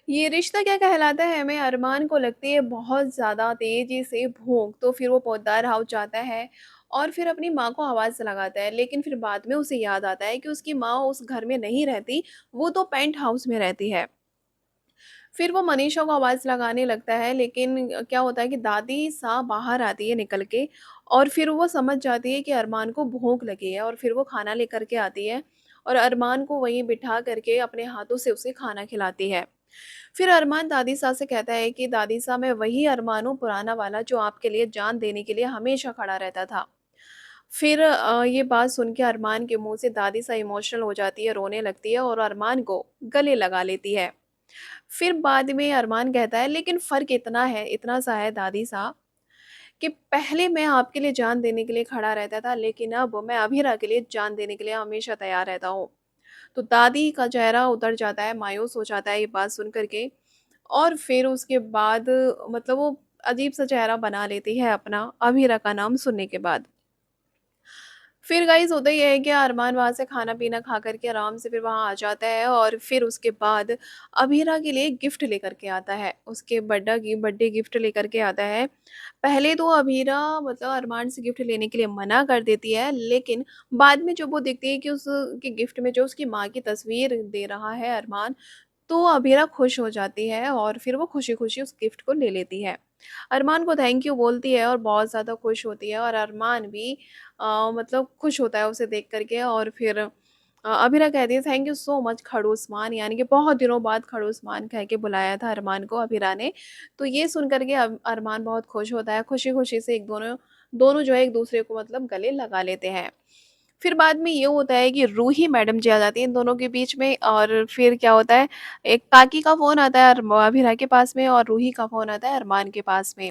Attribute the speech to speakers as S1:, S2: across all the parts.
S1: ये रिश्ता क्या कहलाता है में अरमान को लगती है बहुत ज़्यादा तेज़ी से भूख, तो फिर वो पोद्दार हाउस जाता है और फिर अपनी माँ को आवाज़ लगाता है। लेकिन फिर बाद में उसे याद आता है कि उसकी माँ उस घर में नहीं रहती, वो तो पेंट हाउस में रहती है। फिर वो मनीषा को आवाज़ लगाने लगता है, लेकिन क्या होता है कि दादी साहब बाहर आती है निकल के और फिर वो समझ जाती है कि अरमान को भूख लगी है और फिर वो खाना लेकर के आती है और अरमान को वहीं बिठा करके अपने हाथों से उसे खाना खिलाती है। फिर अरमान दादी साहब से कहता है कि दादी साहब, मैं वही अरमान हूँ पुराना वाला जो आपके लिए जान देने के लिए हमेशा खड़ा रहता था। फिर ये बात सुन के अरमान के मुँह से दादी साहब इमोशनल हो जाती है, रोने लगती है और अरमान को गले लगा लेती है। फिर बाद में अरमान कहता है, लेकिन फ़र्क इतना है, इतना सा है दादी साहब, कि पहले मैं आपके लिए जान देने के लिए खड़ा रहता था, लेकिन अब मैं अभीरा के लिए जान देने के लिए हमेशा तैयार रहता हूँ। तो दादी का चेहरा उतर जाता है, मायूस हो जाता है ये बात सुन कर के और फिर उसके बाद मतलब वो अजीब-सा चेहरा बना लेती है अपना, अभीरा का नाम सुनने के बाद। फिर गाइज़ होता ये है कि अरमान वहाँ से खाना-पीना खा कर के आराम से फिर वहाँ आ जाता है और फिर उसके बाद अभीरा के लिए गिफ्ट लेकर के आता है। उसके बर्थडे गिफ्ट लेकर के आता है। पहले तो अभीरा मतलब अरमान से गिफ्ट लेने के लिए मना कर देती है, लेकिन बाद में जब वो देखती है कि उसके गिफ्ट में जो उसकी माँ की तस्वीर दे रहा है अरमान, तो अभीरा खुश हो जाती है और फिर वो खुशी-खुशी उस गिफ्ट को ले लेती है। अरमान को थैंक यू बोलती है और बहुत ज़्यादा खुश होती है और अरमान भी मतलब खुश होता है उसे देख कर के और फिर अभीरा कहती है थैंक यू सो मच खड़ूसमान, यानी कि बहुत दिनों बाद खड़ूसमान कह के बुलाया था अरमान को अभीरा ने। तो ये सुन कर के अरमान बहुत खुश होता है, खुशी-खुशी से एक दोनों दोनों जो है एक-दूसरे को मतलब गले लगा लेते हैं। फिर बाद में ये होता है कि रूही मैडम जी आ जाती हैं इन दोनों के बीच में और फिर क्या होता है, एक काकी का फ़ोन आता है अभिरा के पास में और रूही का फ़ोन आता है अरमान के पास में।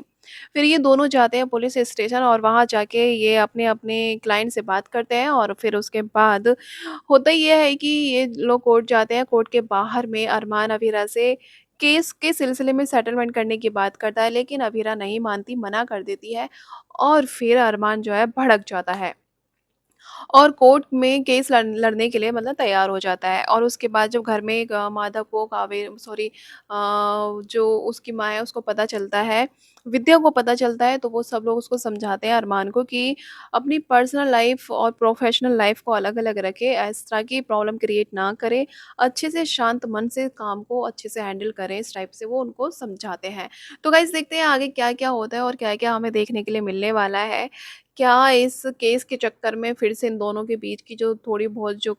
S1: फिर ये दोनों जाते हैं पुलिस स्टेशन और वहाँ जाके ये अपने-अपने क्लाइंट से बात करते हैं और फिर उसके बाद होता ये है कि ये लोग कोर्ट जाते हैं, कोर्ट के बाहर में अरमान अभिरा से केस के सिलसिले में सेटलमेंट करने की बात करता है, लेकिन अभिरा नहीं मानती, मना कर देती है और फिर अरमान जो है भड़क जाता है। और कोर्ट में केस लड़ने के लिए मतलब तैयार हो जाता है और उसके बाद जब घर में माधव को जो उसकी माँ है उसको पता चलता है, विद्या को पता चलता है तो वो सब लोग उसको समझाते हैं अरमान को कि अपनी पर्सनल लाइफ और प्रोफेशनल लाइफ को अलग-अलग रखे, इस तरह की प्रॉब्लम क्रिएट ना करे, अच्छे से शांत मन से काम को अच्छे से हैंडल करें, इस टाइप से वो उनको समझाते हैं। तो गाइस देखते हैं आगे क्या-क्या होता है और क्या-क्या हमें देखने के लिए मिलने वाला है। क्या इस केस के चक्कर में फिर से इन दोनों के बीच की जो थोड़ी बहुत जो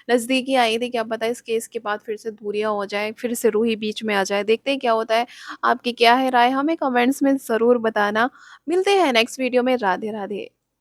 S1: नज़दीकी आई थी, क्या पता इस केस के बाद फिर से दूरियां हो जाए, फिर से रूही बीच में आ जाए। देखते हैं क्या होता है। आपकी क्या है राय, हमें कमेंट्स में ज़रूर बताना। मिलते हैं नेक्स्ट वीडियो में। राधे राधे।